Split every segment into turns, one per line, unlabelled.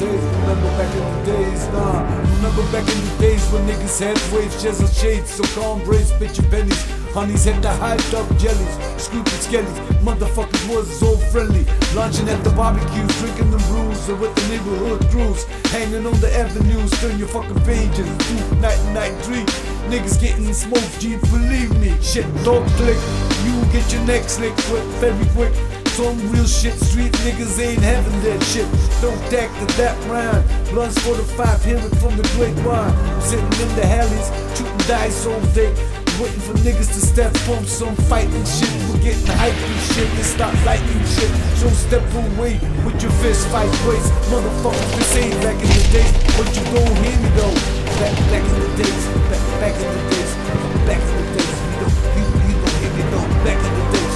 days, remember back in the days, nah. Remember back in the days when niggas had waves, chisel shades, so calm braids, picture pennies. Honeys had the hyped up jellies, scooping skellies, motherfuckers was so friendly. Lunching at the barbecues, drinking them brews, or with the neighborhood crews. Hanging on the avenues, turn your fucking pages, 2 night 3. Niggas getting smoked, G, believe me. Shit, don't click, you get your neck slick quick, very quick. Some real shit, street niggas ain't having that shit. Don't act to that round. Blunts for the 5, hear it from the grapevine. Sitting in the alleys, shooting dice all day. Waiting for niggas to step on some fighting shit. We're getting hyped and shit and stop lighting shit. So step away with your fist fight ways. Motherfuckers, this ain't back in the days, but you gon' hear me though. Back in the days, back in the days, back in the days. You don't hear me though. Back in the days,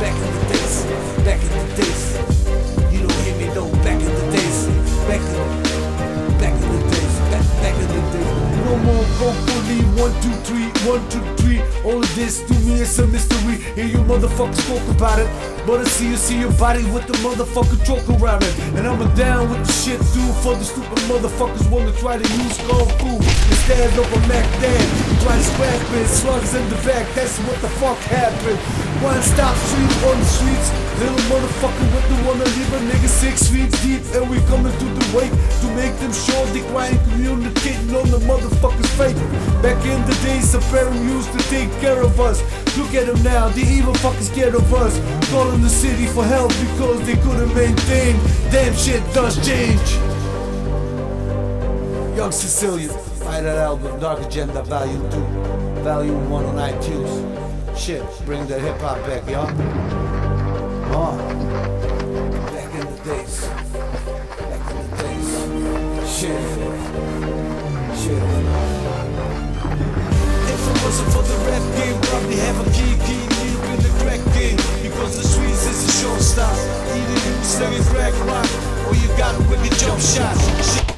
back in the days, back in the days. You don't hear me though. Back in the days, back in the days, back in the days. No more broccoli, 1, 2, 3, 1, 2, 3. All of this to me is a mystery. Hear you motherfuckers talk about it, but I see your body with the motherfucker choke around it. And I'm down with the shit too. For the stupid motherfuckers wanna try to use kung fu instead of a Mac 10. Try to scrap it, slugs in the back. That's what the fuck happened. One stop street on the streets. Little motherfucker with the wanna leave a nigga 6 feet deep. And we coming through the wake to make them sure they crying, communicating on the motherfucker's fate. Back in the days, a parent used to take care of us. Look at them now, they even fucking scared of us. Calling the city for help because they couldn't maintain. Damn shit does change. Young Sicilian, buy that album, Dark Agenda Volume 2, Volume 1 on iTunes. Shit, bring the hip hop back, y'all. Back in the days, back in the days. Shit. If it wasn't for the rap game, probably have a key deep in the crack game. Because the streets is a short stop. Either you slinging crack rock, or you got a wicked jump shot. Shit.